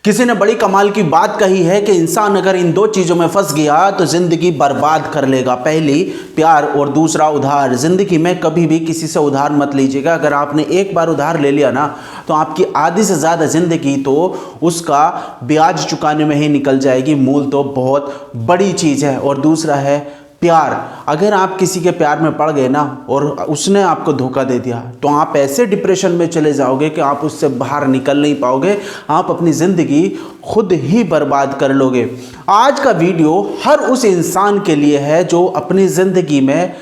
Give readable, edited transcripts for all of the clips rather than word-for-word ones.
किसी ने बड़ी कमाल की बात कही है कि इंसान अगर इन दो चीज़ों में फंस गया तो ज़िंदगी बर्बाद कर लेगा। पहली प्यार और दूसरा उधार। ज़िंदगी में कभी भी किसी से उधार मत लीजिएगा। अगर आपने एक बार उधार ले लिया ना तो आपकी आधी से ज़्यादा ज़िंदगी तो उसका ब्याज चुकाने में ही निकल जाएगी। मूल तो बहुत बड़ी चीज़ है। और दूसरा है प्यार। अगर आप किसी के प्यार में पड़ गए ना और उसने आपको धोखा दे दिया तो आप ऐसे डिप्रेशन में चले जाओगे कि आप उससे बाहर निकल नहीं पाओगे। आप अपनी ज़िंदगी खुद ही बर्बाद कर लोगे। आज का वीडियो हर उस इंसान के लिए है जो अपनी ज़िंदगी में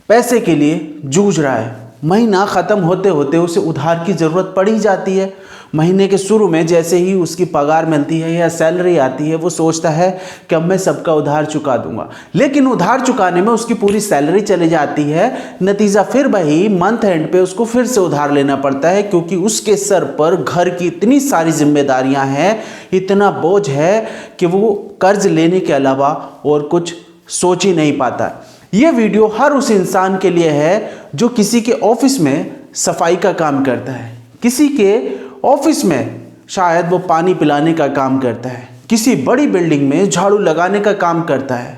पैसे के लिए जूझ रहा है। महीना ख़त्म होते होते उसे उधार की ज़रूरत पड़ ही जाती है। महीने के शुरू में जैसे ही उसकी पगार मिलती है या सैलरी आती है वो सोचता है कि अब मैं सबका उधार चुका दूंगा, लेकिन उधार चुकाने में उसकी पूरी सैलरी चली जाती है। नतीजा फिर वही, मंथ एंड पे उसको फिर से उधार लेना पड़ता है क्योंकि उसके सर पर घर की इतनी सारी जिम्मेदारियां हैं, इतना बोझ है कि वो कर्ज लेने के अलावा और कुछ सोच ही नहीं पाता। ये वीडियो हर उस इंसान के लिए है जो किसी के ऑफिस में सफाई का काम करता है, किसी के ऑफिस में शायद वो पानी पिलाने का काम करता है, किसी बड़ी बिल्डिंग में झाड़ू लगाने का काम करता है,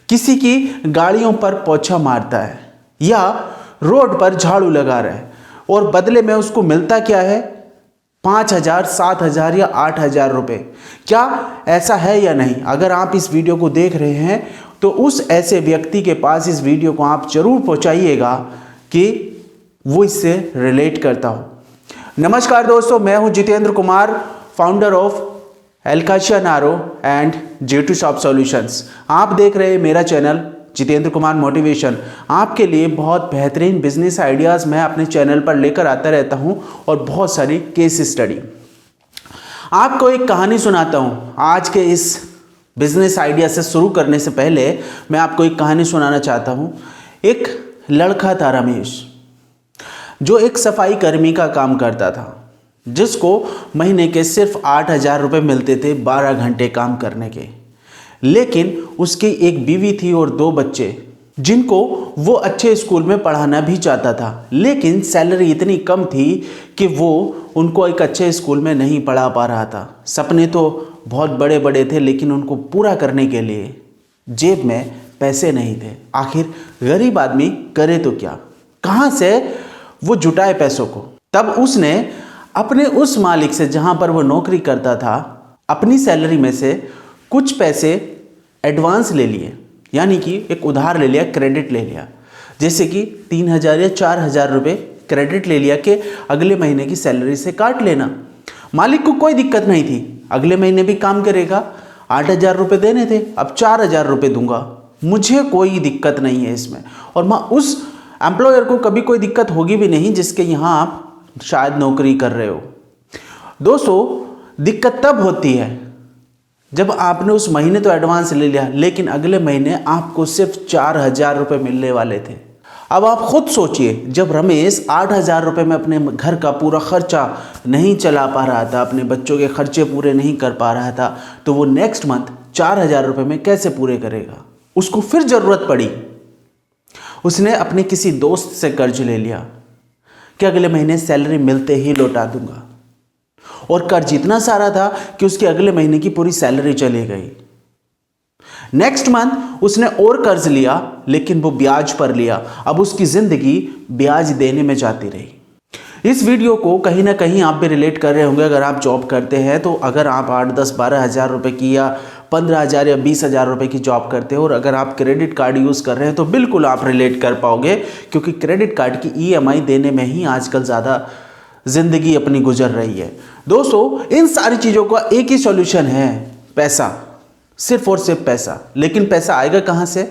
किसी की गाड़ियों पर पोछा मारता है या रोड पर झाड़ू लगा रहा है और बदले में उसको मिलता क्या है? 5,000, 7,000 या 8,000 रुपये। क्या ऐसा है या नहीं? अगर आप इस वीडियो को देख रहे हैं तो उस ऐसे व्यक्ति के पास इस वीडियो को आप जरूर पहुंचाइएगा कि वो इससे रिलेट करता हो। नमस्कार दोस्तों, मैं हूं जितेंद्र कुमार, फाउंडर ऑफ एलकाशिया नारो एंड J2 शॉप सॉल्यूशंस। आप देख रहे हैं मेरा चैनल जितेंद्र कुमार मोटिवेशन। आपके लिए बहुत बेहतरीन बिजनेस आइडियाज़ मैं अपने चैनल पर लेकर आता रहता हूं और बहुत सारी केस स्टडी। आपको एक कहानी सुनाता हूं। आज के इस बिजनेस आइडिया से शुरू करने से पहले मैं आपको एक कहानी सुनाना चाहता हूं। एक लड़का था रमेश, जो एक सफाई कर्मी का काम करता था, जिसको महीने के सिर्फ 8,000 रुपये मिलते थे 12 घंटे काम करने के। लेकिन उसकी एक बीवी थी और 2 बच्चे, जिनको वो अच्छे स्कूल में पढ़ाना भी चाहता था, लेकिन सैलरी इतनी कम थी कि वो उनको एक अच्छे स्कूल में नहीं पढ़ा पा रहा था। सपने तो बहुत बड़े बड़े थे, लेकिन उनको पूरा करने के लिए जेब में पैसे नहीं थे। आखिर गरीब आदमी करे तो क्या, कहाँ से वो जुटाए पैसों को? तब उसने अपने उस मालिक से, जहाँ पर वो नौकरी करता था, अपनी सैलरी में से कुछ पैसे एडवांस ले लिए, यानी कि एक उधार ले लिया, क्रेडिट ले लिया। जैसे कि 3,000 या 4,000 रुपये क्रेडिट ले लिया कि अगले महीने की सैलरी से काट लेना। मालिक को कोई दिक्कत नहीं थी, अगले महीने भी काम करेगा। 8,000 रुपये देने थे, अब 4,000 रुपये दूंगा, मुझे कोई दिक्कत नहीं है इसमें। और मैं उस एम्प्लॉयर को कभी कोई दिक्कत होगी भी नहीं जिसके यहाँ आप शायद नौकरी कर रहे हो। दोस्तों, दिक्कत तब होती है जब आपने उस महीने तो एडवांस ले लिया, लेकिन अगले महीने आपको सिर्फ 4,000 रुपये मिलने वाले थे। अब आप खुद सोचिए, जब रमेश 8,000 रुपये में अपने घर का पूरा खर्चा नहीं चला पा रहा था, अपने बच्चों के खर्चे पूरे नहीं कर पा रहा था, तो वो नेक्स्ट मंथ 4,000 रुपये में कैसे पूरे करेगा? उसको फिर ज़रूरत पड़ी, उसने अपने किसी दोस्त से कर्ज ले लिया कि अगले महीने सैलरी मिलते ही लौटा दूंगा। और कर्ज इतना सारा था कि उसके अगले महीने की पूरी सैलरी चली गई। नेक्स्ट मंथ उसने और कर्ज लिया, लेकिन वो ब्याज पर लिया। अब उसकी जिंदगी ब्याज देने में जाती रही। इस वीडियो को कहीं ना कहीं आप भी रिलेट कर रहे होंगे। अगर आप जॉब करते हैं तो अगर आप 8, 10, 12,000 रुपये की या 15,000 या 20,000 रुपये की जॉब करते हो और अगर आप क्रेडिट कार्ड यूज़ कर रहे हैं तो बिल्कुल आप रिलेट कर पाओगे, क्योंकि क्रेडिट कार्ड की EMI देने में ही आजकल ज़्यादा ज़िंदगी अपनी गुजर रही है। दोस्तों, इन सारी चीज़ों का एक ही सॉल्यूशन है, पैसा, सिर्फ और सिर्फ पैसा। लेकिन पैसा आएगा कहाँ से?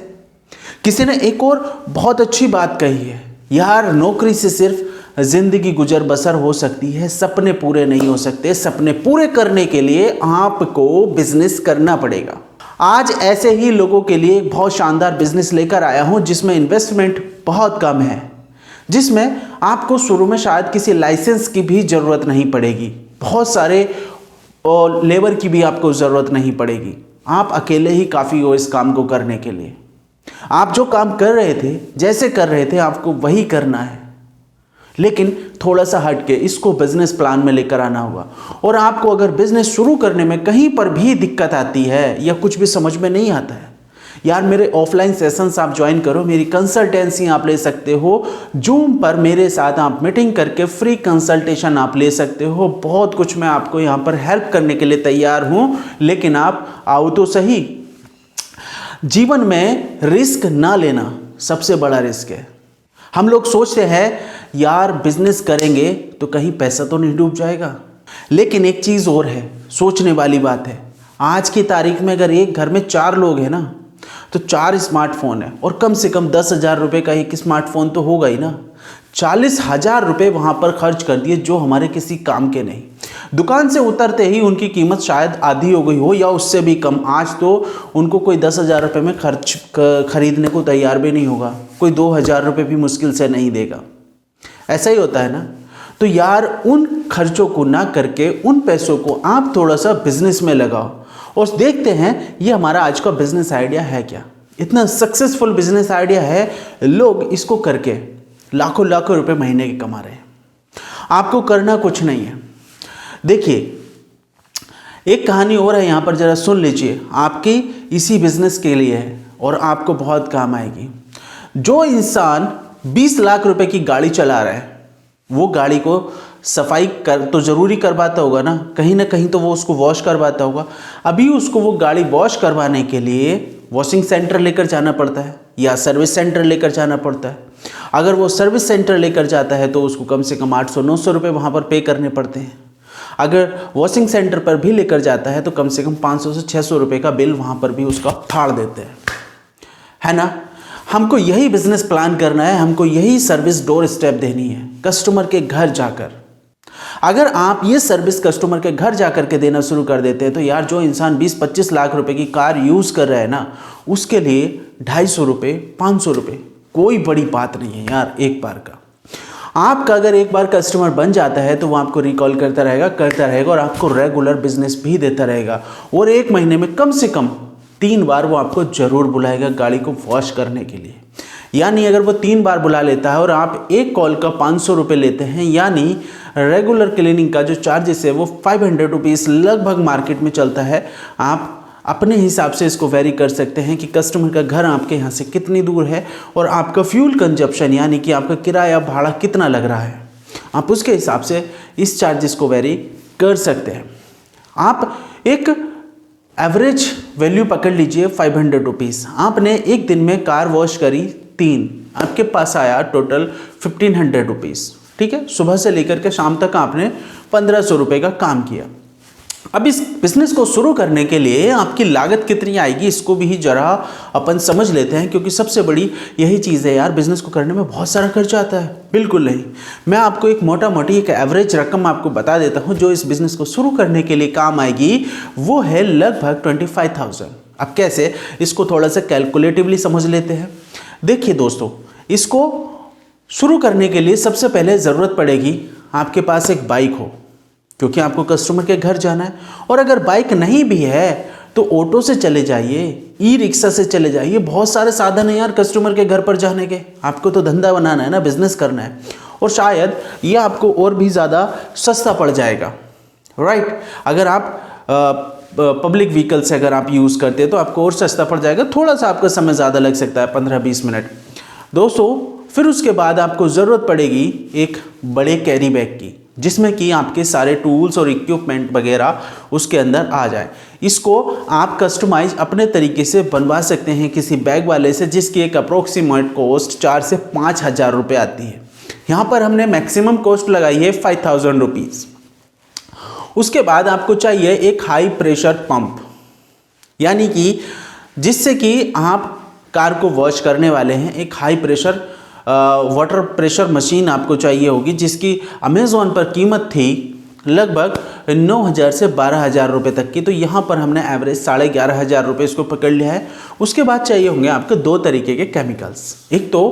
किसी ने एक और बहुत अच्छी बात कही है, यार नौकरी से सिर्फ जिंदगी गुजर बसर हो सकती है, सपने पूरे नहीं हो सकते। सपने पूरे करने के लिए आपको बिजनेस करना पड़ेगा। आज ऐसे ही लोगों के लिए एक बहुत शानदार बिजनेस लेकर आया हूं जिसमें इन्वेस्टमेंट बहुत कम है, जिसमें आपको शुरू में शायद किसी लाइसेंस की भी ज़रूरत नहीं पड़ेगी, बहुत सारे और लेबर की भी आपको ज़रूरत नहीं पड़ेगी। आप अकेले ही काफ़ी हो इस काम को करने के लिए। आप जो काम कर रहे थे, जैसे कर रहे थे, आपको वही करना है। लेकिन थोड़ा सा हट के इसको बिजनेस प्लान में लेकर आना होगा। और आपको अगर बिजनेस शुरू करने में कहीं पर भी दिक्कत आती है या कुछ भी समझ में नहीं आता है, यार मेरे ऑफलाइन सेशंस आप ज्वाइन करो, मेरी कंसल्टेंसी आप ले सकते हो, जूम पर मेरे साथ आप मीटिंग करके फ्री कंसल्टेशन आप ले सकते हो। बहुत कुछ मैं आपको यहाँ पर हेल्प करने के लिए तैयार हूँ, लेकिन आप आओ तो सही। जीवन में रिस्क ना लेना सबसे बड़ा रिस्क है। हम लोग सोचते हैं यार बिजनेस करेंगे तो कहीं पैसा तो नहीं डूब जाएगा, लेकिन एक चीज़ और है, सोचने वाली बात है। आज की तारीख में अगर एक घर में 4 लोग हैं ना, तो 4 स्मार्टफोन है और कम से कम 10,000 रुपये का एक स्मार्टफोन तो होगा ही ना। 40,000 रुपये वहाँ पर खर्च कर दिए जो हमारे किसी काम के नहीं। दुकान से उतरते ही उनकी कीमत शायद आधी हो गई हो या उससे भी कम। आज तो उनको कोई 10,000 रुपये में खरीदने को तैयार भी नहीं होगा, कोई 2,000 रुपये भी मुश्किल से नहीं देगा। ऐसा ही होता है ना। तो यार उन खर्चों को ना करके उन पैसों को आप थोड़ा सा बिजनेस में लगाओ और देखते हैं ये हमारा आज का बिजनेस आइडिया है क्या। इतना सक्सेसफुल बिजनेस आइडिया है, लोग इसको करके लाखों लाखों रुपए महीने के कमा रहे हैं। आपको करना कुछ नहीं है। देखिए एक कहानी और है यहाँ पर, जरा सुन लीजिए, आपकी इसी बिजनेस के लिए है और आपको बहुत काम आएगी। जो इंसान 20 लाख रुपए की गाड़ी चला रहा है, वो गाड़ी को सफाई कर तो ज़रूरी करवाता होगा ना कहीं तो वो उसको वॉश करवाता होगा। अभी उसको वो गाड़ी वॉश करवाने के लिए वॉशिंग सेंटर लेकर जाना पड़ता है या सर्विस सेंटर लेकर जाना पड़ता है। अगर वो सर्विस सेंटर लेकर जाता है तो उसको कम से कम 800-900 रुपये वहाँ पर पे करने पड़ते हैं। अगर वॉशिंग सेंटर पर भी लेकर जाता है तो कम से कम 500 से 600 रुपये का बिल वहाँ पर भी उसका फाड़ देते हैं, है ना। हमको यही बिजनेस प्लान करना है, हमको यही सर्विस डोर स्टेप देनी है कस्टमर के घर जाकर। अगर आप ये सर्विस कस्टमर के घर जाकर के देना शुरू कर देते हैं तो यार जो इंसान 20-25 लाख रुपए की कार यूज़ कर रहा है ना, उसके लिए 250 रुपये 500 रुपये कोई बड़ी बात नहीं है यार। एक बार का आपका अगर एक बार कस्टमर बन जाता है तो वो आपको रिकॉल करता रहेगा और आपको रेगुलर बिजनेस भी देता रहेगा। और एक महीने में कम से कम 3 बार वो आपको ज़रूर बुलाएगा गाड़ी को वॉश करने के लिए। यानी अगर वो 3 बार बुला लेता है और आप एक कॉल का 500 रुपये लेते हैं, यानी रेगुलर क्लीनिंग का जो चार्जेस है वो 500 रुपीज़ लगभग मार्केट में चलता है। आप अपने हिसाब से इसको वेरी कर सकते हैं कि कस्टमर का घर आपके यहाँ से कितनी दूर है और आपका फ्यूल कंजप्शन यानी कि आपका किराया भाड़ा कितना लग रहा है, आप उसके हिसाब से इस चार्जेस को वेरी कर सकते हैं। आप एक एवरेज वैल्यू पकड़ लीजिए 500 रुपीज़। आपने एक दिन में कार वॉश करी 3, आपके पास आया टोटल 1500 रुपीज़। ठीक है, सुबह से लेकर के शाम तक आपने 1500 रुपये का काम किया। अब इस बिजनेस को शुरू करने के लिए आपकी लागत कितनी आएगी इसको भी जरा अपन समझ लेते हैं, क्योंकि सबसे बड़ी यही चीज़ है यार, बिजनेस को करने में बहुत सारा खर्चा आता है। बिल्कुल नहीं, मैं आपको एक मोटा मोटी एक एवरेज रकम आपको बता देता हूं जो इस बिजनेस को शुरू करने के लिए काम आएगी। वो है लगभग 25,000। अब कैसे, इसको थोड़ा सा कैलकुलेटिवली समझ लेते हैं। देखिए दोस्तों, इसको शुरू करने के लिए सबसे पहले ज़रूरत पड़ेगी आपके पास एक बाइक हो, क्योंकि आपको कस्टमर के घर जाना है। और अगर बाइक नहीं भी है तो ऑटो से चले जाइए, ई रिक्शा से चले जाइए, बहुत सारे साधन हैं यार कस्टमर के घर पर जाने के। आपको तो धंधा बनाना है ना, बिजनेस करना है, और शायद ये आपको और भी ज़्यादा सस्ता पड़ जाएगा, राइट। अगर आप पब्लिक व्हीकल से अगर आप यूज़ करते हैं तो आपको और सस्ता पड़ जाएगा। थोड़ा सा आपका समय ज़्यादा लग सकता है, 15-20 मिनट दोस्तों। फिर उसके बाद आपको ज़रूरत पड़ेगी एक बड़े कैरी बैग की, जिसमें कि आपके सारे टूल्स और इक्विपमेंट वगैरह उसके अंदर आ जाए। इसको आप कस्टमाइज अपने तरीके से बनवा सकते हैं किसी बैग वाले से, जिसकी एक अप्रोक्सीमेट कॉस्ट 4 से 5,000 रुपये आती है। यहाँ पर हमने मैक्सिमम कॉस्ट लगाई है 5,000 रुपीज़। उसके बाद आपको चाहिए एक हाई प्रेशर पंप, यानी कि जिससे कि आप कार को वॉश करने वाले हैं, एक high pressure water pressure machine आपको चाहिए होगी, जिसकी अमेज़ॉन पर कीमत थी लगभग 9,000 से 12,000 रुपये तक की। तो यहाँ पर हमने एवरेज 11,500 रुपये इसको पकड़ लिया है। उसके बाद चाहिए होंगे आपको 2 तरीके के केमिकल्स। एक तो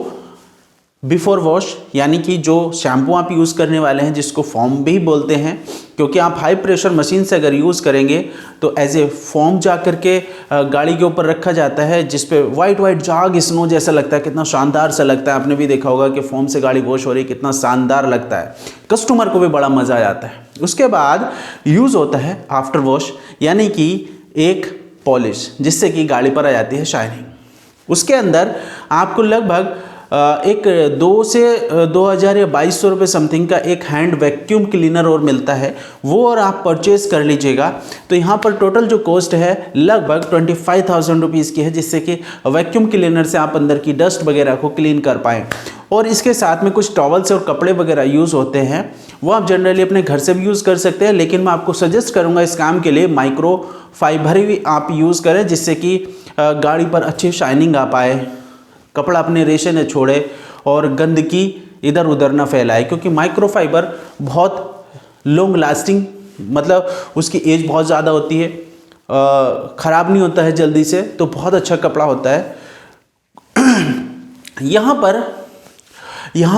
बिफोर वॉश यानी कि जो शैम्पू आप यूज़ करने वाले हैं, जिसको फोम भी बोलते हैं, क्योंकि आप हाई प्रेशर मशीन से अगर यूज़ करेंगे तो एज ए फोम जा करके गाड़ी के ऊपर रखा जाता है, जिस पे वाइट वाइट जाग स्नो जैसा लगता है, कितना शानदार सा लगता है। आपने भी देखा होगा कि फोम से गाड़ी वॉश हो रही, कितना शानदार लगता है, कस्टमर को भी बड़ा मज़ा आ जाता है। उसके बाद यूज़ होता है आफ्टर वॉश यानी कि एक पॉलिश, जिससे कि गाड़ी पर आ जाती है शाइनिंग। उसके अंदर आपको लगभग एक 2 से 2000 या 2200 रुपये समथिंग का एक हैंड वैक्यूम क्लीनर और मिलता है, वो और आप परचेज़ कर लीजिएगा। तो यहाँ पर टोटल जो कॉस्ट है लगभग 25,000 रुपीज़ की है, जिससे कि वैक्यूम क्लीनर से आप अंदर की डस्ट वगैरह को क्लीन कर पाएँ। और इसके साथ में कुछ टॉवल्स और कपड़े वगैरह यूज़ होते हैं, वो आप जनरली अपने घर से भी यूज़ कर सकते हैं, लेकिन मैं आपको सजेस्ट करूँगा इस काम के लिए माइक्रो फाइबर ही आप यूज़ करें, जिससे कि गाड़ी पर अच्छी शाइनिंग आ पाए, कपड़ा अपने रेशे न छोड़े और गंदगी इधर उधर ना फैलाए। क्योंकि माइक्रोफाइबर बहुत लॉन्ग लास्टिंग, मतलब उसकी एज बहुत ज़्यादा होती है, ख़राब नहीं होता है जल्दी से, तो बहुत अच्छा कपड़ा होता है। यहाँ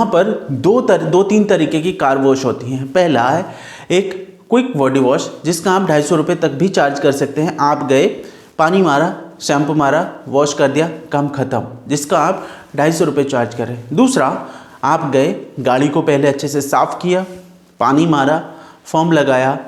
पर दो तीन तरीके की कार वॉश होती हैं। पहला है एक क्विक बॉडी वॉश, जिसका आप 250 रुपये तक भी चार्ज कर सकते हैं। आप गए, पानी मारा, शैम्पू मारा, वॉश कर दिया, काम ख़त्म, जिसका आप 250 रुपये चार्ज करें। दूसरा, आप गए, गाड़ी को पहले अच्छे से साफ़ किया, पानी मारा, फोम लगाया,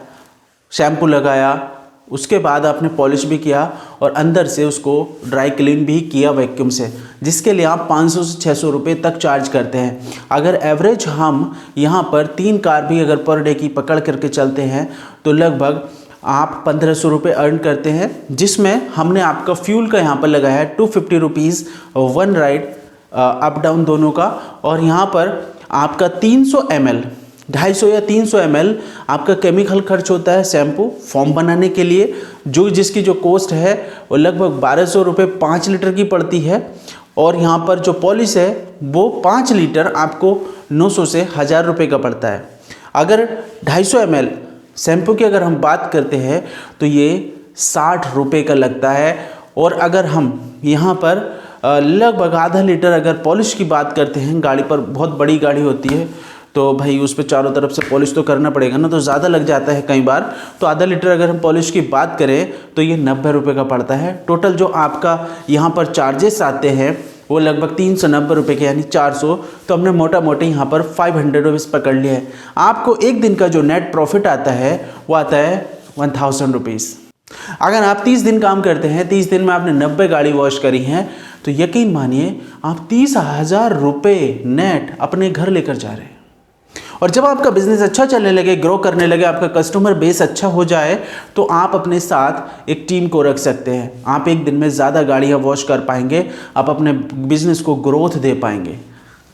शैम्पू लगाया, उसके बाद आपने पॉलिश भी किया और अंदर से उसको ड्राई क्लीन भी किया वैक्यूम से, जिसके लिए आप 500 से 600 रुपये तक चार्ज करते हैं। अगर एवरेज हम यहाँ पर 3 कार भी अगर पर डे की पकड़ करके चलते हैं तो लगभग आप 1500 रुपये अर्न करते हैं, जिसमें हमने आपका फ्यूल का यहाँ पर लगाया है 250 रुपीज़ 1 राइड अप डाउन दोनों का। और यहाँ पर आपका 300 ml 250 या 300 ml आपका केमिकल खर्च होता है शैम्पू फॉर्म बनाने के लिए, जिसकी जो कॉस्ट है वो लगभग 1200 रुपये 5 लीटर की पड़ती है। और यहाँ पर जो पॉलिश है वो 5 लीटर आपको 900 से 1000 रुपये का पड़ता है। अगर 250 ml शैम्पू की अगर हम बात करते हैं तो ये 60 रुपये का लगता है। और अगर हम यहाँ पर लगभग आधा लीटर अगर पॉलिश की बात करते हैं, गाड़ी पर बहुत बड़ी गाड़ी होती है तो भाई उस पर चारों तरफ से पॉलिश तो करना पड़ेगा ना, तो ज़्यादा लग जाता है कई बार। तो आधा लीटर अगर हम पॉलिश की बात करें तो ये 90 रुपये का पड़ता है। टोटल जो आपका यहाँ पर चार्जेस आते हैं वो लगभग 390 रुपये के, यानी 400। तो हमने मोटा मोटी यहाँ पर 500 रुपीज़ पकड़ लिया है। आपको एक दिन का जो नेट प्रॉफिट आता है वो आता है 1000 रुपीज़। अगर आप 30 दिन काम करते हैं, 30 दिन में आपने 90 गाड़ी वॉश करी हैं, तो यकीन मानिए आप 30,000 रुपये नेट अपने घर लेकर जा रहे हैं। और जब आपका बिजनेस अच्छा चलने लगे, ग्रो करने लगे, आपका कस्टमर बेस अच्छा हो जाए, तो आप अपने साथ एक टीम को रख सकते हैं। आप एक दिन में ज़्यादा गाड़ियाँ वॉश कर पाएंगे, आप अपने बिजनेस को ग्रोथ दे पाएंगे।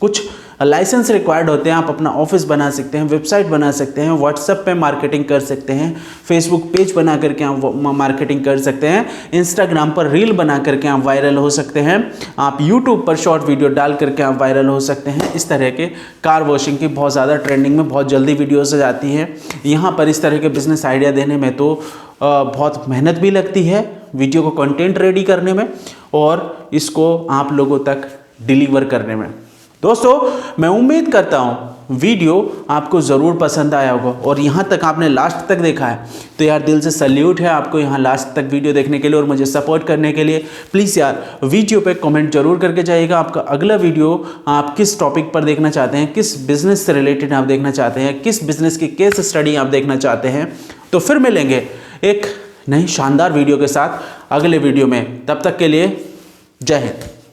कुछ लाइसेंस रिक्वायर्ड होते हैं, आप अपना ऑफिस बना सकते हैं, वेबसाइट बना सकते हैं, व्हाट्सएप पे मार्केटिंग कर सकते हैं, फेसबुक पेज बना करके आप मार्केटिंग कर सकते हैं, इंस्टाग्राम पर रील बना करके आप वायरल हो सकते हैं, आप यूट्यूब पर शॉर्ट वीडियो डाल करके आप वायरल हो सकते हैं। इस तरह के कार वॉशिंग की बहुत ज़्यादा ट्रेंडिंग में बहुत जल्दी वीडियोज़ आ जाती हैं। यहाँ पर इस तरह के बिजनेस आइडिया देने में तो बहुत मेहनत भी लगती है, वीडियो को कंटेंट रेडी करने में और इसको आप लोगों तक डिलीवर करने में। दोस्तों, मैं उम्मीद करता हूँ वीडियो आपको ज़रूर पसंद आया होगा। और यहाँ तक आपने लास्ट तक देखा है तो यार दिल से सैल्यूट है आपको यहाँ लास्ट तक वीडियो देखने के लिए और मुझे सपोर्ट करने के लिए। प्लीज़ यार वीडियो पे कमेंट जरूर करके जाइएगा आपका अगला वीडियो आप किस टॉपिक पर देखना चाहते हैं, किस बिज़नेस से रिलेटेड आप देखना चाहते हैं, किस बिज़नेस की केस स्टडी आप देखना चाहते हैं। तो फिर मिलेंगे एक नई शानदार वीडियो के साथ अगले वीडियो में। तब तक के लिए जय हिंद।